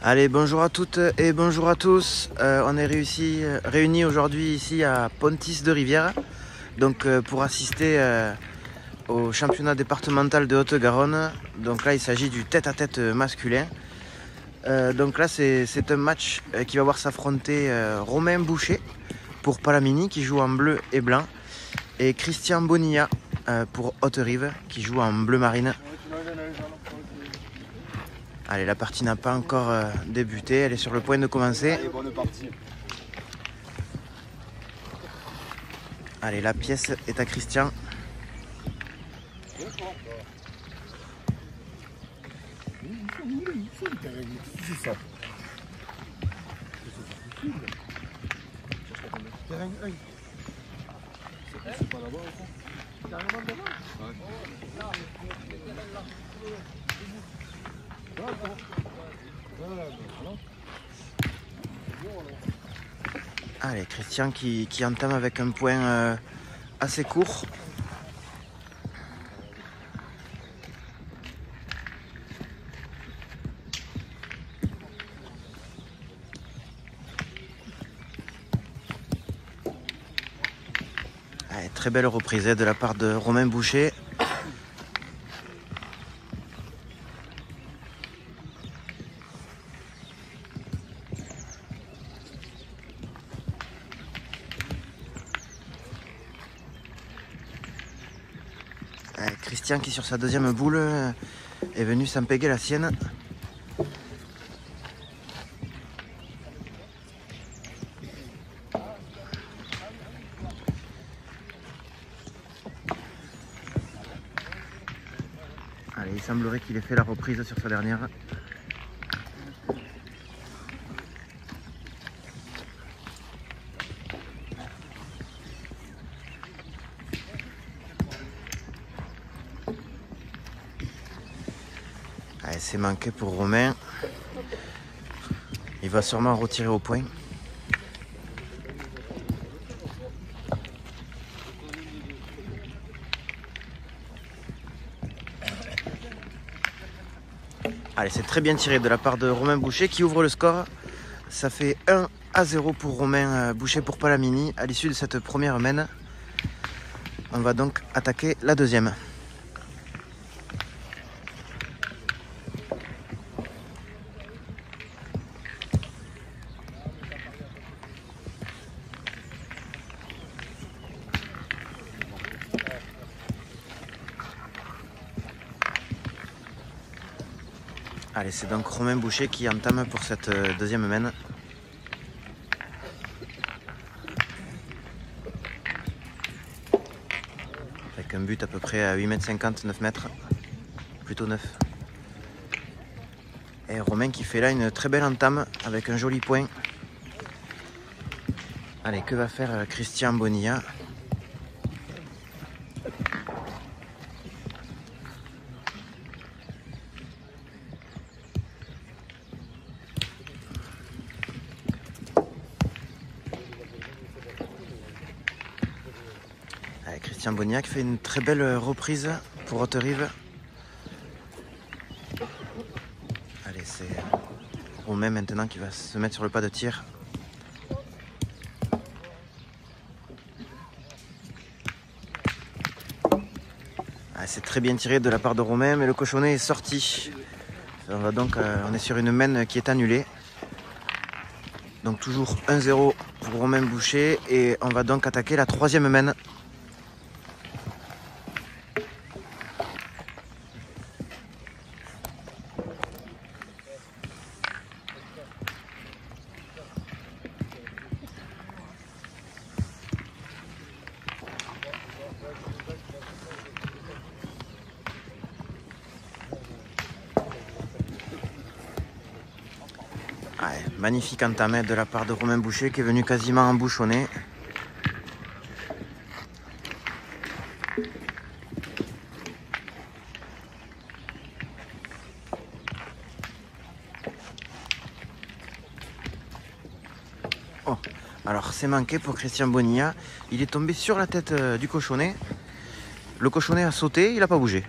Allez, bonjour à toutes et bonjour à tous. On est réunis aujourd'hui ici à Pontis de Rivière, donc pour assister au championnat départemental de Haute-Garonne. Donc là, il s'agit du tête-à-tête masculin. Donc là, c'est un match qui va voir s'affronter Romain Boucher pour Palamini qui joue en bleu et blanc et Christian Bonilla pour Haute-Rive qui joue en bleu marine. Allez, la partie n'a pas encore débuté, elle est sur le point de commencer. Allez, bonne partie. Allez, la pièce est à Christian. C'est ça. Terrain 1. C'est pas là-bas, ça? Carrément devant? Ouais. Allez, Christian qui entame avec un point assez court. Allez, très belle reprise de la part de Romain Boucher. Allez, Christian qui sur sa deuxième boule est venu s'empéguer la sienne. Allez, il semblerait qu'il ait fait la reprise sur sa dernière. Allez, c'est manqué pour Romain. Il va sûrement retirer au point. Allez, c'est très bien tiré de la part de Romain Boucher qui ouvre le score. Ça fait 1-0 pour Romain Boucher pour Palamini à l'issue de cette première mène. On va donc attaquer la deuxième. Allez, c'est donc Romain Boucher qui entame pour cette deuxième mène. Avec un but à peu près à 8,50 m, 9 mètres. Plutôt 9. Et Romain qui fait là une très belle entame avec un joli point. Allez, que va faire Christian Bonilla? Allez, Christian Bonilla qui fait une très belle reprise pour Haute-Rive. Allez, c'est Romain maintenant qui va se mettre sur le pas de tir. C'est très bien tiré de la part de Romain, mais le cochonnet est sorti. On est sur une mène qui est annulée. Donc toujours 1-0 pour Romain Boucher et on va donc attaquer la troisième mène. Ouais, magnifique entamé de la part de Romain Boucher qui est venu quasiment embouchonner. Oh, alors c'est manqué pour Christian Bonilla. Il est tombé sur la tête du cochonnet. Le cochonnet a sauté, il n'a pas bougé.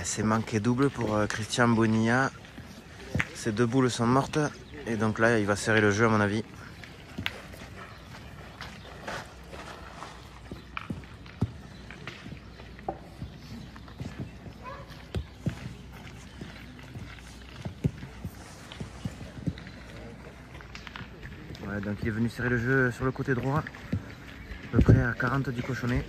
C'est manqué double pour Christian Bonilla. Ces deux boules sont mortes. Et donc là, il va serrer le jeu à mon avis. Ouais, donc il est venu serrer le jeu sur le côté droit. À peu près à 40 du cochonnet.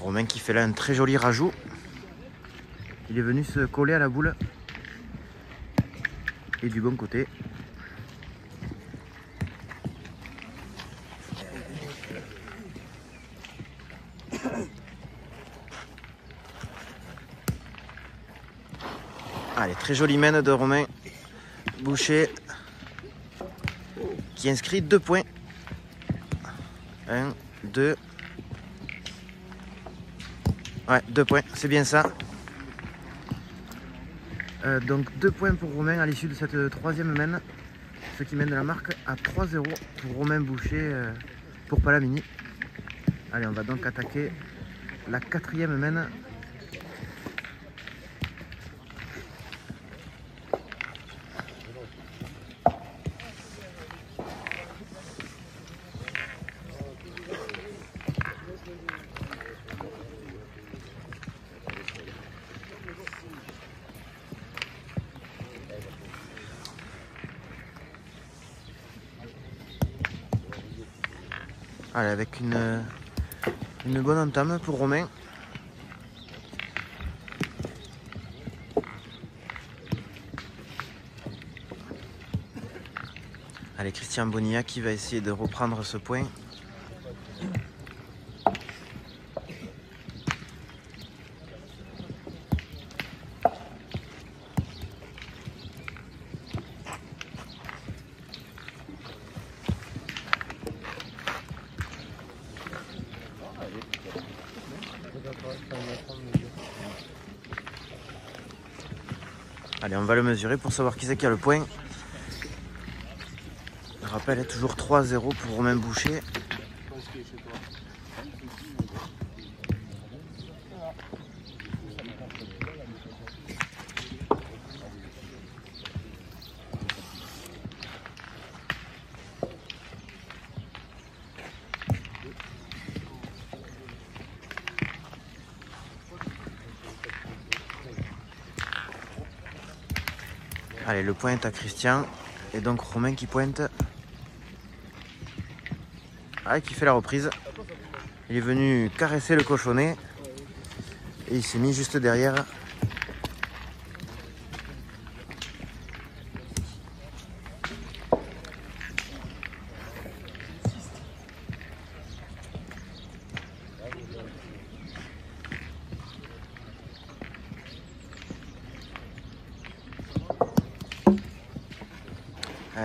Romain qui fait là un très joli rajout. Il est venu se coller à la boule. Et du bon côté. Allez, très jolie main de Romain Boucher qui inscrit 2 points. 1, 2. Ouais, 2 points, c'est bien ça. Donc 2 points pour Romain à l'issue de cette troisième main. Ce qui mène la marque à 3-0 pour Romain Boucher pour Palamini. Allez, on va donc attaquer la quatrième main. Allez, avec une bonne entame pour Romain. Allez, Christian Bonilla qui va essayer de reprendre ce point. Allez, on va le mesurer pour savoir qui c'est qui a le point. Je rappelle, toujours 3-0 pour Romain Boucher. Allez, le point est à Christian. Et donc Romain qui pointe. Ah, qui fait la reprise. Il est venu caresser le cochonnet. Et il s'est mis juste derrière.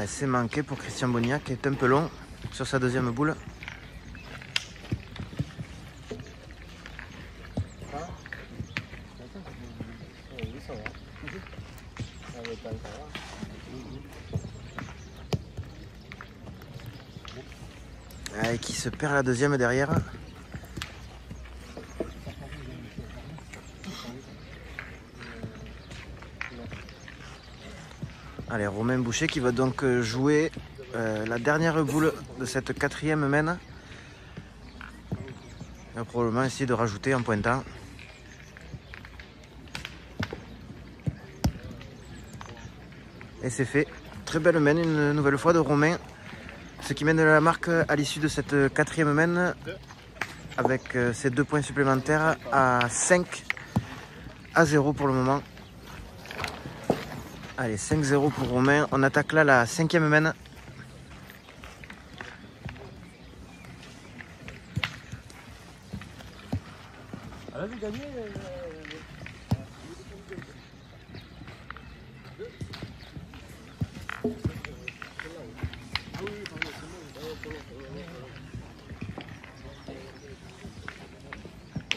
C'est manqué pour Christian Bonilla qui est un peu long sur sa deuxième boule. Et qui se perd la deuxième derrière. Allez, Romain Boucher qui va donc jouer la dernière boule de cette quatrième main. Il va probablement essayer de rajouter en pointant. Et c'est fait. Très belle main une nouvelle fois de Romain. Ce qui mène la marque à l'issue de cette quatrième main avec ses 2 points supplémentaires à 5-0 pour le moment. Allez, 5-0 pour Romain. On attaque là la cinquième main. Elle a vu gagner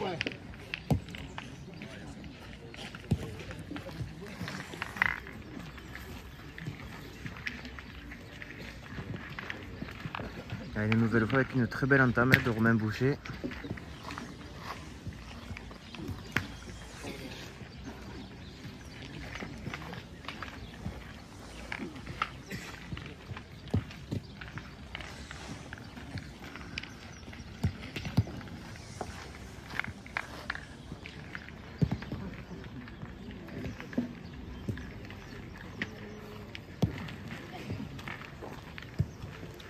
ouais. Allez, une nouvelle fois avec une très belle entame de Romain Boucher.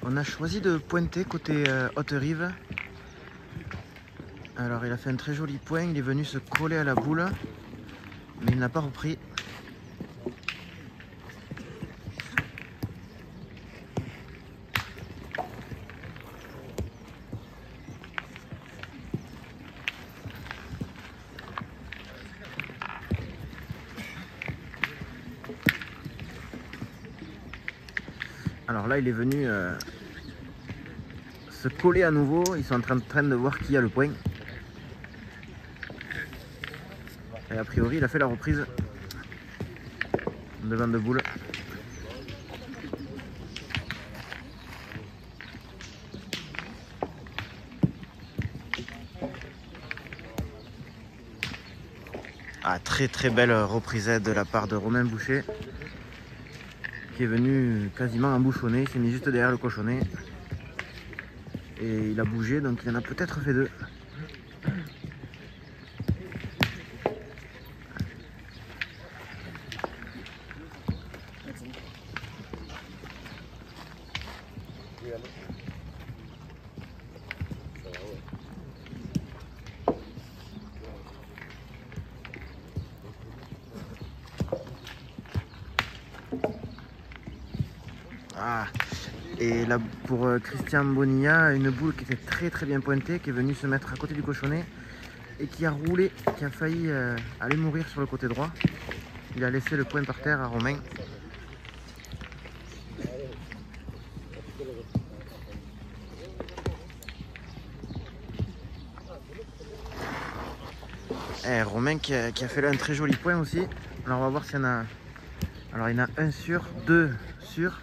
On a choisi de pointer côté Haute-Rive. Alors il a fait un très joli point, il est venu se coller à la boule, mais il n'a pas repris. Alors là il est venu se coller à nouveau, ils sont en train de voir qui a le point. Et a priori il a fait la reprise devant de boule. Ah, très belle reprise de la part de Romain Boucher, qui est venu quasiment embouchonner, il s'est mis juste derrière le cochonnet et il a bougé, donc il en a peut-être fait deux. Ah. Et là pour Christian Bonilla, une boule qui était très bien pointée, qui est venue se mettre à côté du cochonnet et qui a roulé, qui a failli aller mourir sur le côté droit. Il a laissé le point par terre à Romain. Et Romain qui a fait là un très joli point aussi. Alors on va voir s'il y en a. Alors il y en a un sur, deux sur.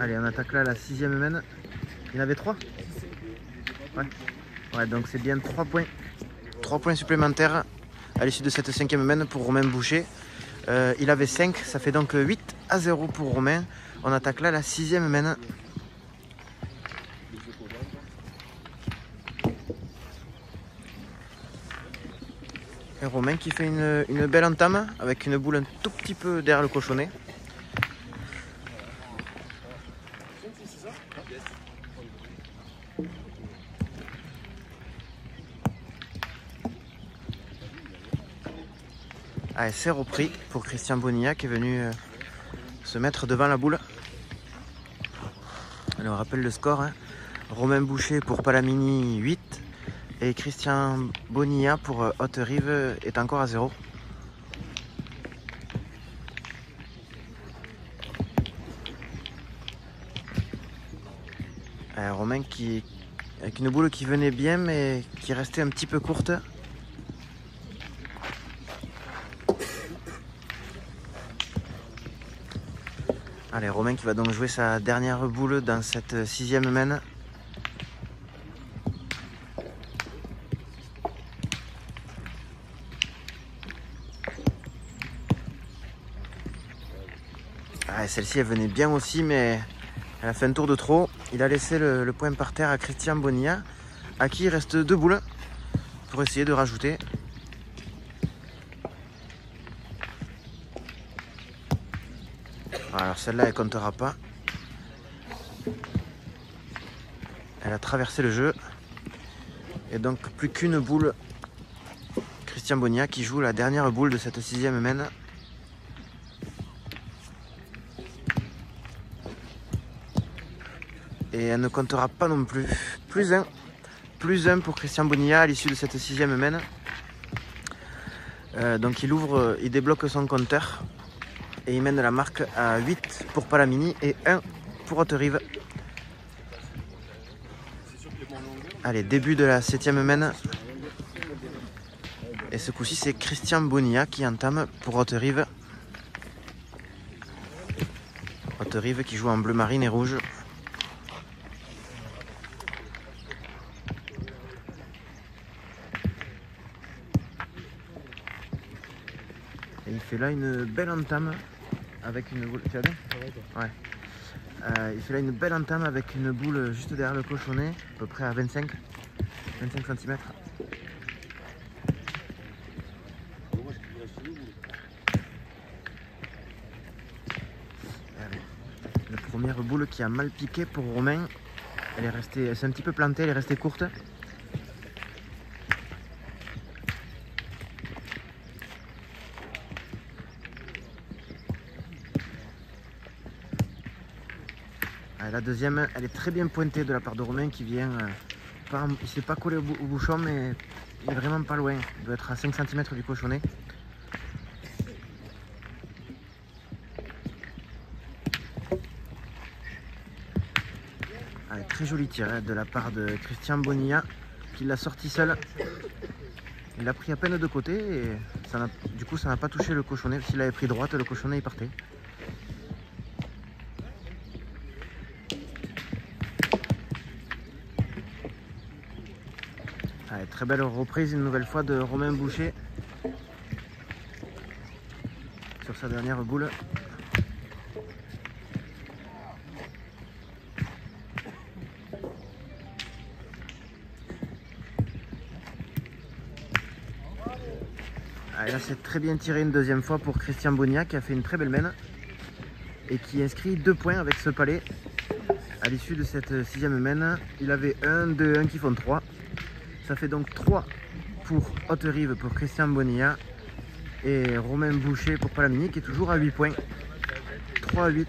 Allez, on attaque là la 6e mène. Il y en avait 3 ? Ouais. Ouais, donc c'est bien 3 points. 3 points supplémentaires à l'issue de cette 5e mène pour Romain Boucher. Il avait 5, ça fait donc 8-0 pour Romain. On attaque là la 6e mène. Et Romain qui fait une belle entame avec une boule un tout petit peu derrière le cochonnet. Ah, c'est repris pour Christian Bonilla qui est venu se mettre devant la boule. Alors, on rappelle le score, hein. Romain Boucher pour Palamini 8 et Christian Bonilla pour Haute-Rive est encore à 0. Romain avec une boule qui venait bien mais qui restait un petit peu courte. Allez, Romain qui va donc jouer sa dernière boule dans cette 6e mène. Ah, celle-ci elle venait bien aussi, mais elle a fait un tour de trop. Il a laissé le point par terre à Christian Bonilla, à qui il reste 2 boules pour essayer de rajouter. Alors celle-là elle comptera pas. Elle a traversé le jeu. Et donc plus qu'une boule. Christian Bonilla qui joue la dernière boule de cette 6e mène. Et elle ne comptera pas non plus. Plus un pour Christian Bonilla à l'issue de cette 6e mène. Donc il débloque son compteur. Et il mène la marque à 8 pour Palamini et 1 pour Haute-Rive. Allez, début de la 7e mène. Et ce coup-ci, c'est Christian Bonilla qui entame pour Haute-Rive. Haute-Rive qui joue en bleu marine et rouge. Et il fait là une belle entame avec une boule. Tu as bien ? Ouais. Il fait là une belle entame avec une boule juste derrière le cochonnet, à peu près à 25 cm. La première boule qui a mal piqué pour Romain. Elle est restée, elle s'est un petit peu plantée, elle est restée courte. La deuxième, elle est très bien pointée de la part de Romain qui vient. Il ne s'est pas collé au bouchon, mais il est vraiment pas loin. Il doit être à 5 cm du cochonnet. Allez, très joli tir de la part de Christian Bonilla qui l'a sorti seul. Il a pris à peine de côté et du coup ça n'a pas touché le cochonnet. S'il avait pris droite, le cochonnet il partait. Allez, très belle reprise une nouvelle fois de Romain Boucher sur sa dernière boule. Allez, là c'est très bien tiré une deuxième fois pour Christian Bonilla qui a fait une très belle mène et qui inscrit 2 points avec ce palais à l'issue de cette 6e mène. Il avait 1, 2, 1 qui font 3. Ça fait donc 3 pour Haute-Rive pour Christian Bonilla et Romain Boucher pour Palamini qui est toujours à 8 points. 3 à 8.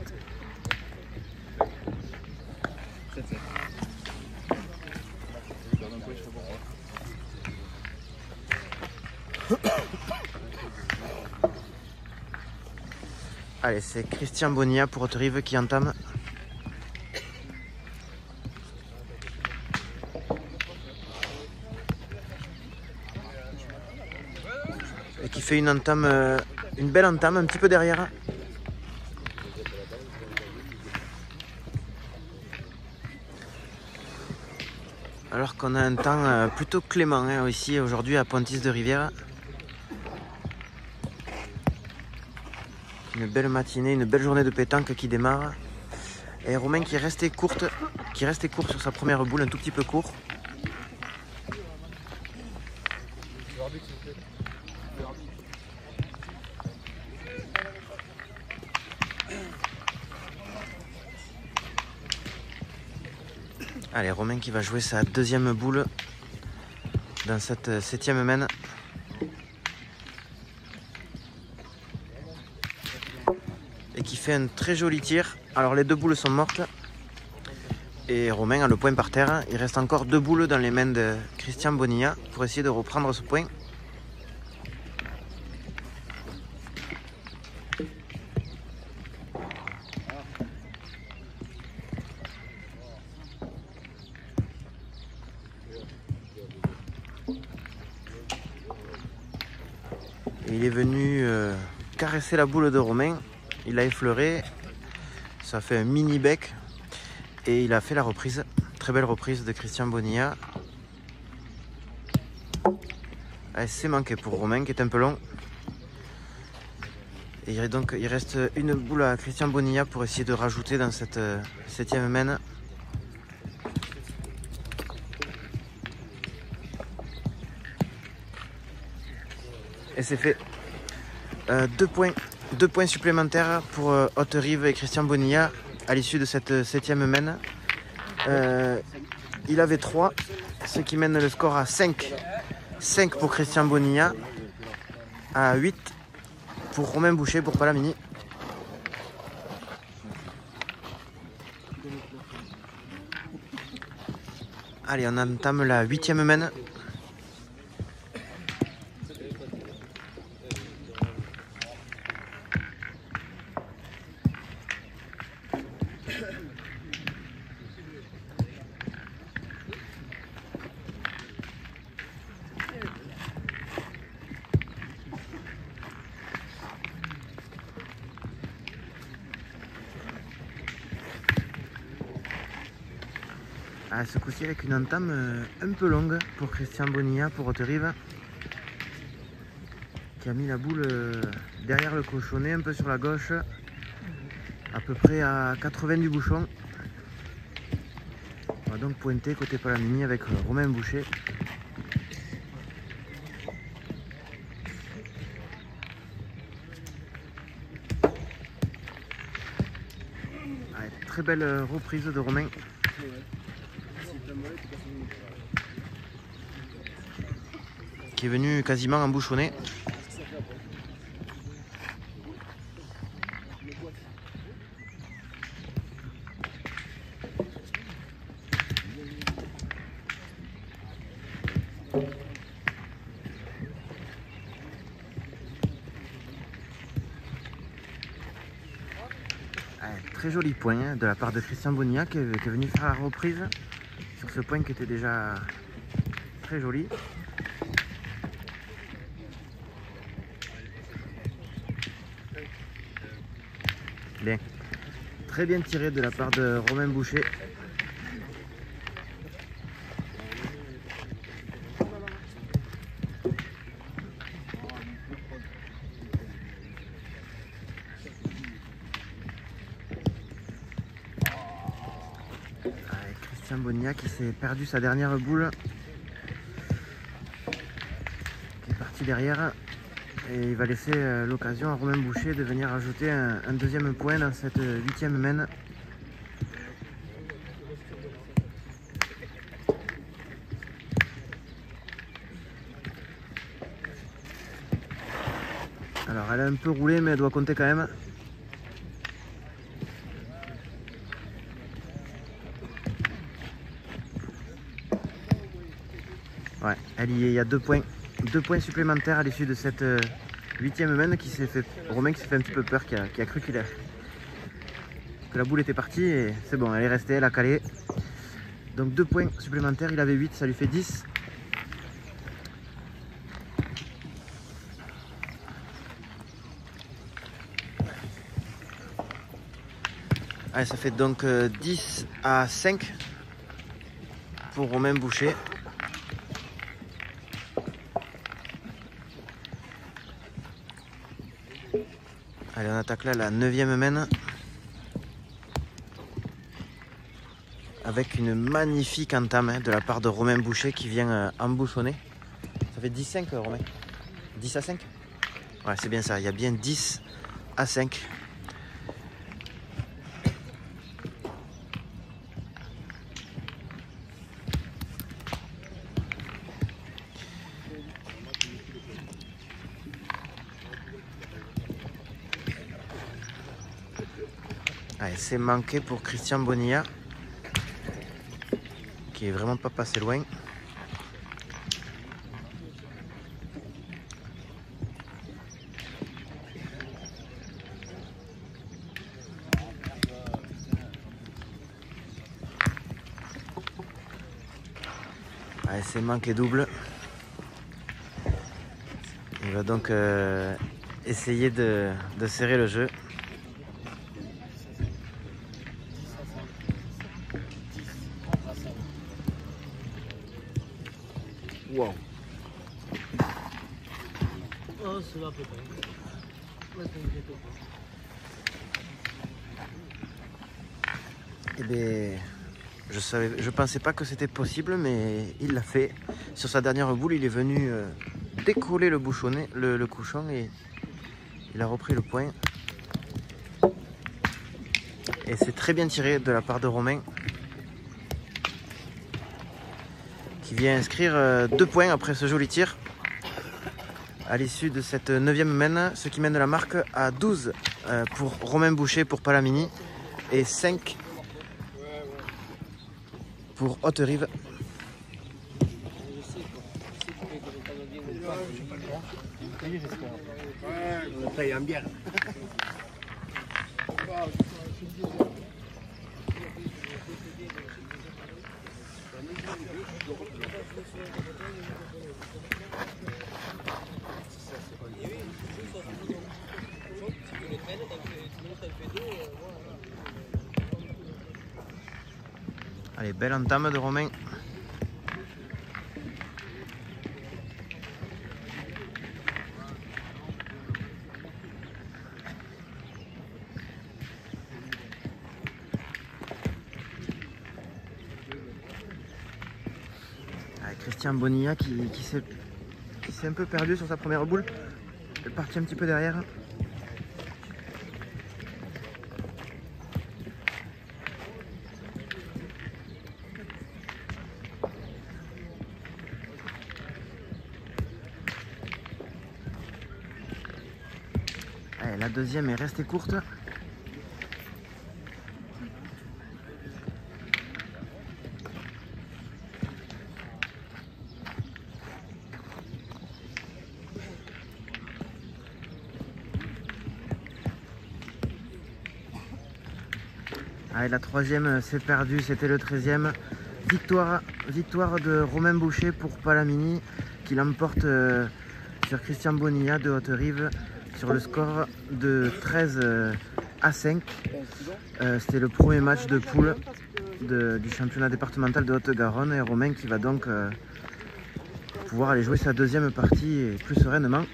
Allez, c'est Christian Bonilla pour Haute-Rive qui entame. Et qui fait une entame, une belle entame, un petit peu derrière. Alors qu'on a un temps plutôt clément ici aujourd'hui à Pontis de Rivière. Une belle matinée, une belle journée de pétanque qui démarre. Et Romain qui est resté court sur sa première boule, un tout petit peu court. Allez, Romain qui va jouer sa deuxième boule dans cette 7e mène. Et qui fait un très joli tir. Alors les 2 boules sont mortes. Et Romain a le point par terre. Il reste encore 2 boules dans les mains de Christian Bonilla pour essayer de reprendre ce point. Et il est venu caresser la boule de Romain. Il l'a effleuré. Ça fait un mini bec. Et il a fait la reprise. Très belle reprise de Christian Bonilla. C'est manqué pour Romain qui est un peu long. Et donc il reste une boule à Christian Bonilla pour essayer de rajouter dans cette 7e mène. Et c'est fait. 2 points supplémentaires pour Haute-Rive et Christian Bonilla à l'issue de cette 7e mène. Il avait 3, ce qui mène le score à 5. 5 pour Christian Bonilla, à 8 pour Romain Boucher pour Palamini. Allez, on entame la 8e mène. Ce coup-ci avec une entame un peu longue pour Christian Bonilla pour Haute-Rive, qui a mis la boule derrière le cochonnet, un peu sur la gauche, à peu près à 80 du bouchon. On va donc pointer côté Palamini avec Romain Boucher. Très belle reprise de Romain. Qui est venu quasiment embouchonner. Très joli point de la part de Christian Bonilla qui est venu faire la reprise sur ce point qui était déjà très joli. Bien. Très bien tiré de la part de Romain Boucher. Christian Bonilla qui s'est perdu sa dernière boule, qui est parti derrière, et il va laisser l'occasion à Romain Boucher de venir ajouter un deuxième point dans cette 8e main. Alors elle a un peu roulé mais elle doit compter quand même. Ouais, elle y est, il y a 2 points supplémentaires à l'issue de cette 8e main qui s'est fait. Romain qui s'est fait un petit peu peur, qui a cru que la boule était partie et c'est bon, elle est restée, elle a calé. Donc 2 points supplémentaires, il avait 8, ça lui fait 10. Allez, ça fait donc 10 à 5 pour Romain Boucher. Allez, on attaque là la 9e main avec une magnifique entame de la part de Romain Boucher qui vient embouchonner. Ça fait 10-5 Romain. 10 à 5. Ouais, c'est bien ça, il y a bien 10 à 5. Allez, c'est manqué pour Christian Bonilla, qui est vraiment pas passé loin. Allez, c'est manqué double. Il va donc essayer de serrer le jeu. Wow. Oh, cela peut être. Eh bien, je pensais pas que c'était possible, mais il l'a fait. Sur sa dernière boule, il est venu décoller le bouchonnet, le couchon, et il a repris le point. Et c'est très bien tiré de la part de Romain, qui vient inscrire 2 points après ce joli tir à l'issue de cette 9e main, ce qui mène la marque à 12 pour Romain Boucher pour Palamini et 5 pour Haute-Rive. On paye en bière. Allez, belle entame de Romain. Christian Bonilla qui s'est un peu perdu sur sa première boule. Elle est partie un petit peu derrière. Allez, la deuxième est restée courte. Allez, la troisième s'est perdue, c'était le 13e. Victoire de Romain Boucher pour Palamini qui l'emporte sur Christian Bonilla de Haute-Rive sur le score de 13-5. C'était le premier match de poule du championnat départemental de Haute-Garonne et Romain qui va donc pouvoir aller jouer sa deuxième partie plus sereinement.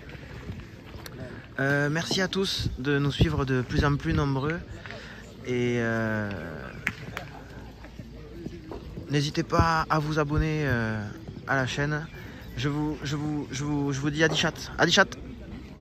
Merci à tous de nous suivre de plus en plus nombreux. Et n'hésitez pas à vous abonner à la chaîne. Je vous dis à Adichat.